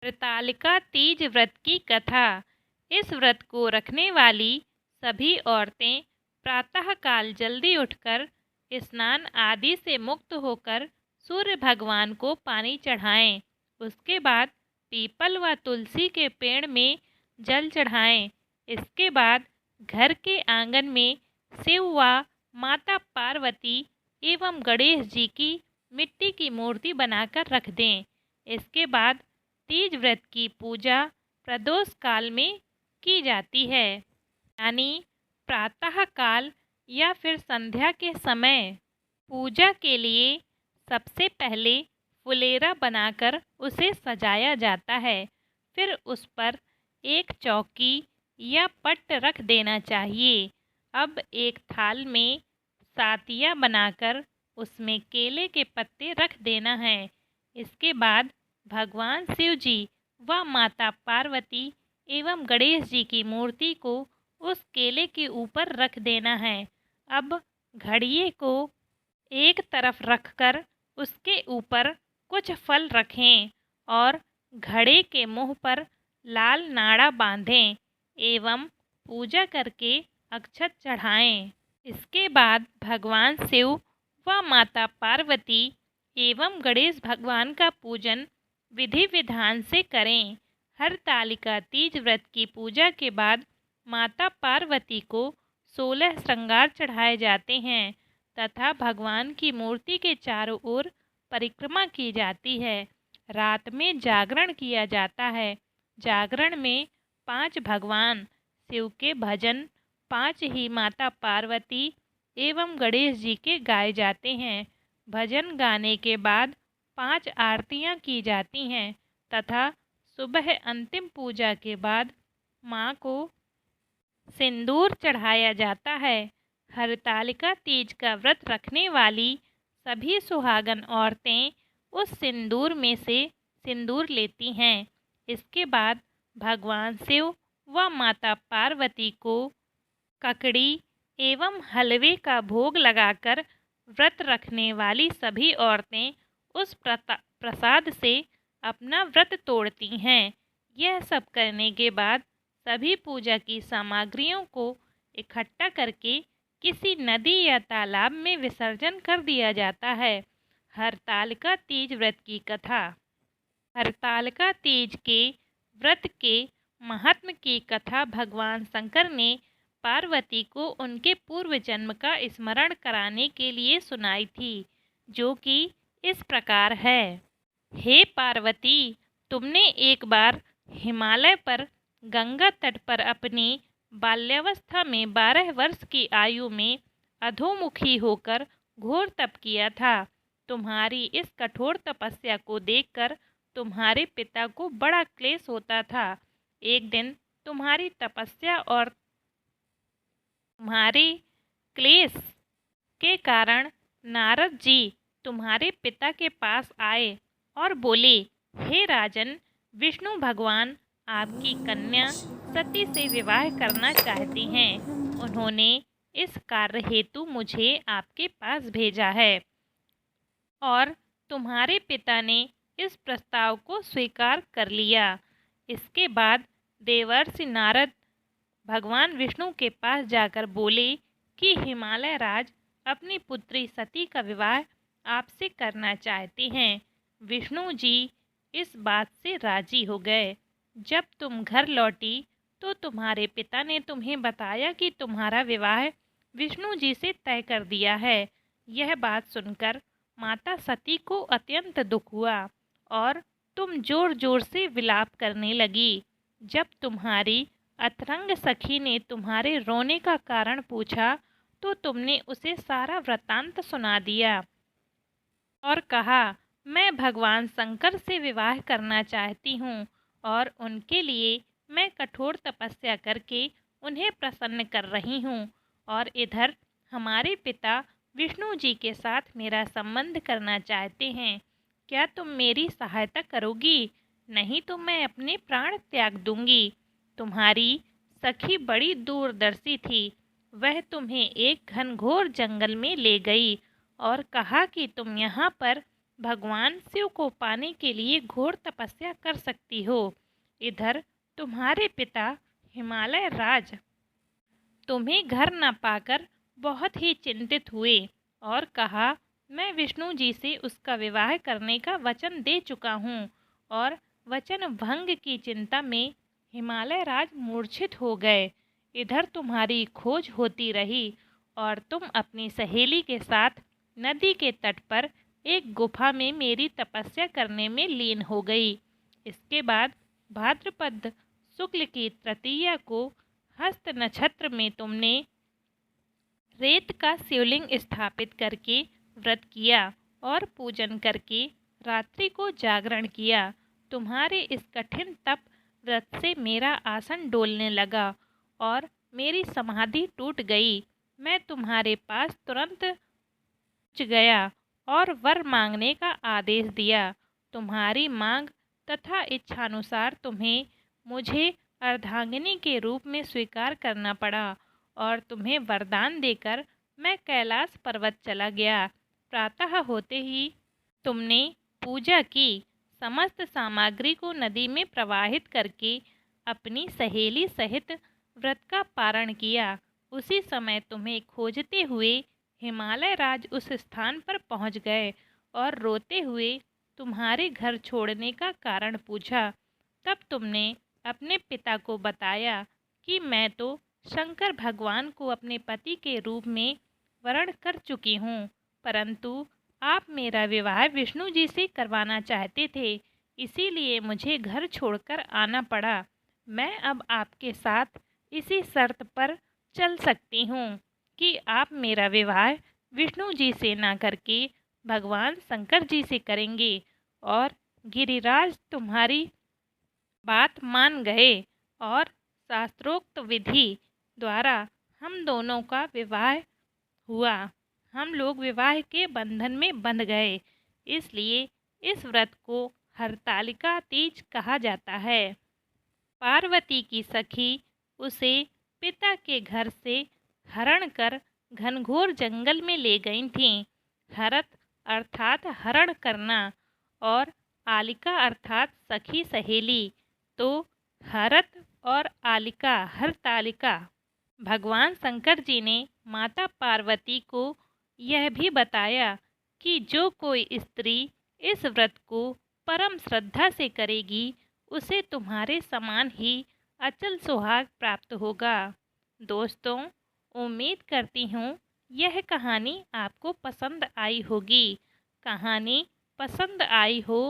हरतालिका तीज व्रत की कथा। इस व्रत को रखने वाली सभी औरतें प्रातःकाल जल्दी उठकर स्नान आदि से मुक्त होकर सूर्य भगवान को पानी चढ़ाएं। उसके बाद पीपल व तुलसी के पेड़ में जल चढ़ाएं। इसके बाद घर के आंगन में शिव व माता पार्वती एवं गणेश जी की मिट्टी की मूर्ति बनाकर रख दें। इसके बाद तीज व्रत की पूजा प्रदोष काल में की जाती है, यानी प्रातः काल या फिर संध्या के समय। पूजा के लिए सबसे पहले फुलेरा बनाकर उसे सजाया जाता है। फिर उस पर एक चौकी या पट रख देना चाहिए। अब एक थाल में सातिया बनाकर उसमें केले के पत्ते रख देना है। इसके बाद भगवान शिव जी व माता पार्वती एवं गणेश जी की मूर्ति को उस केले के ऊपर रख देना है। अब घड़िये को एक तरफ रखकर उसके ऊपर कुछ फल रखें और घड़े के मुंह पर लाल नाड़ा बांधें एवं पूजा करके अक्षत चढ़ाएं। इसके बाद भगवान शिव व माता पार्वती एवं गणेश भगवान का पूजन विधि विधान से करें। हरतालिका तीज व्रत की पूजा के बाद माता पार्वती को 16 श्रृंगार चढ़ाए जाते हैं तथा भगवान की मूर्ति के चारों ओर परिक्रमा की जाती है। रात में जागरण किया जाता है। जागरण में 5 भगवान शिव के भजन, 5 ही माता पार्वती एवं गणेश जी के गाए जाते हैं। भजन गाने के बाद 5 आरतियां की जाती हैं तथा सुबह अंतिम पूजा के बाद माँ को सिंदूर चढ़ाया जाता है। हरतालिका तीज का व्रत रखने वाली सभी सुहागन औरतें उस सिंदूर में से सिंदूर लेती हैं। इसके बाद भगवान शिव व माता पार्वती को ककड़ी एवं हलवे का भोग लगाकर व्रत रखने वाली सभी औरतें उस प्रसाद से अपना व्रत तोड़ती हैं। यह सब करने के बाद सभी पूजा की सामग्रियों को इकट्ठा करके किसी नदी या तालाब में विसर्जन कर दिया जाता है। हरतालिका तीज व्रत की कथा। हरतालिका तीज के व्रत के महात्म की कथा भगवान शंकर ने पार्वती को उनके पूर्व जन्म का स्मरण कराने के लिए सुनाई थी, जो कि इस प्रकार है। हे पार्वती, तुमने एक बार हिमालय पर गंगा तट पर अपनी बाल्यावस्था में 12 वर्ष की आयु में अधोमुखी होकर घोर तप किया था। तुम्हारी इस कठोर तपस्या को देखकर तुम्हारे पिता को बड़ा क्लेश होता था। एक दिन तुम्हारी तपस्या और तुम्हारे क्लेश के कारण नारद जी तुम्हारे पिता के पास आए और बोले, हे राजन, विष्णु भगवान आपकी कन्या सती से विवाह करना चाहती हैं। उन्होंने इस कार्य हेतु मुझे आपके पास भेजा है और तुम्हारे पिता ने इस प्रस्ताव को स्वीकार कर लिया। इसके बाद देवर्षि नारद भगवान विष्णु के पास जाकर बोले कि हिमालय राज अपनी पुत्री सती का विवाह आपसे करना चाहते हैं। विष्णु जी इस बात से राजी हो गए। जब तुम घर लौटी तो तुम्हारे पिता ने तुम्हें बताया कि तुम्हारा विवाह विष्णु जी से तय कर दिया है। यह बात सुनकर माता सती को अत्यंत दुख हुआ और तुम जोर जोर से विलाप करने लगी। जब तुम्हारी अतरंग सखी ने तुम्हारे रोने का कारण पूछा तो तुमने उसे सारा वृत्तांत सुना दिया और कहा, मैं भगवान शंकर से विवाह करना चाहती हूँ और उनके लिए मैं कठोर तपस्या करके उन्हें प्रसन्न कर रही हूँ। और इधर हमारे पिता विष्णु जी के साथ मेरा संबंध करना चाहते हैं। क्या तुम मेरी सहायता करोगी? नहीं तो मैं अपने प्राण त्याग दूंगी। तुम्हारी सखी बड़ी दूरदर्शी थी। वह तुम्हें एक घनघोर जंगल में ले गई और कहा कि तुम यहाँ पर भगवान शिव को पाने के लिए घोर तपस्या कर सकती हो। इधर तुम्हारे पिता हिमालय राज तुम्हें घर न पाकर बहुत ही चिंतित हुए और कहा, मैं विष्णु जी से उसका विवाह करने का वचन दे चुका हूँ। और वचन भंग की चिंता में हिमालय राज मूर्छित हो गए। इधर तुम्हारी खोज होती रही और तुम अपनी सहेली के साथ नदी के तट पर एक गुफा में मेरी तपस्या करने में लीन हो गई। इसके बाद भाद्रपद शुक्ल की तृतीया को हस्त नक्षत्र में तुमने रेत का शिवलिंग स्थापित करके व्रत किया और पूजन करके रात्रि को जागरण किया। तुम्हारे इस कठिन तप व्रत से मेरा आसन डोलने लगा और मेरी समाधि टूट गई। मैं तुम्हारे पास तुरंत पहुंच गया और वर मांगने का आदेश दिया। तुम्हारी मांग तथा इच्छानुसार तुम्हें मुझे अर्धांगिनी के रूप में स्वीकार करना पड़ा और तुम्हें वरदान देकर मैं कैलाश पर्वत चला गया। प्रातः होते ही तुमने पूजा की, समस्त सामग्री को नदी में प्रवाहित करके अपनी सहेली सहित व्रत का पारण किया। उसी समय तुम्हें खोजते हुए हिमालय राज उस स्थान पर पहुंच गए और रोते हुए तुम्हारे घर छोड़ने का कारण पूछा। तब तुमने अपने पिता को बताया कि मैं तो शंकर भगवान को अपने पति के रूप में वरण कर चुकी हूँ, परंतु आप मेरा विवाह विष्णु जी से करवाना चाहते थे, इसीलिए मुझे घर छोड़कर आना पड़ा। मैं अब आपके साथ इसी शर्त पर चल सकती हूँ कि आप मेरा विवाह विष्णु जी से ना करके भगवान शंकर जी से करेंगे। और गिरिराज तुम्हारी बात मान गए और शास्त्रोक्त विधि द्वारा हम दोनों का विवाह हुआ। हम लोग विवाह के बंधन में बंध गए। इसलिए इस व्रत को हरतालिका तीज कहा जाता है। पार्वती की सखी उसे पिता के घर से हरण कर घनघोर जंगल में ले गई थीं। हरत अर्थात हरण करना और आलिका अर्थात सखी सहेली। तो हरत और आलिका हरतालिका। भगवान शंकर जी ने माता पार्वती को यह भी बताया कि जो कोई स्त्री इस व्रत को परम श्रद्धा से करेगी उसे तुम्हारे समान ही अचल सुहाग प्राप्त होगा। दोस्तों, उम्मीद करती हूँ यह कहानी आपको पसंद आई होगी। कहानी पसंद आई हो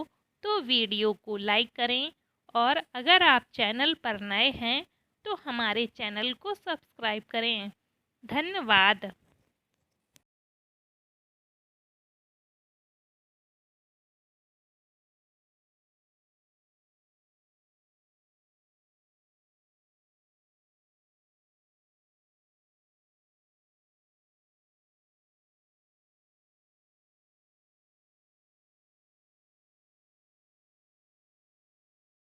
तो वीडियो को लाइक करें और अगर आप चैनल पर नए हैं तो हमारे चैनल को सब्सक्राइब करें। धन्यवाद।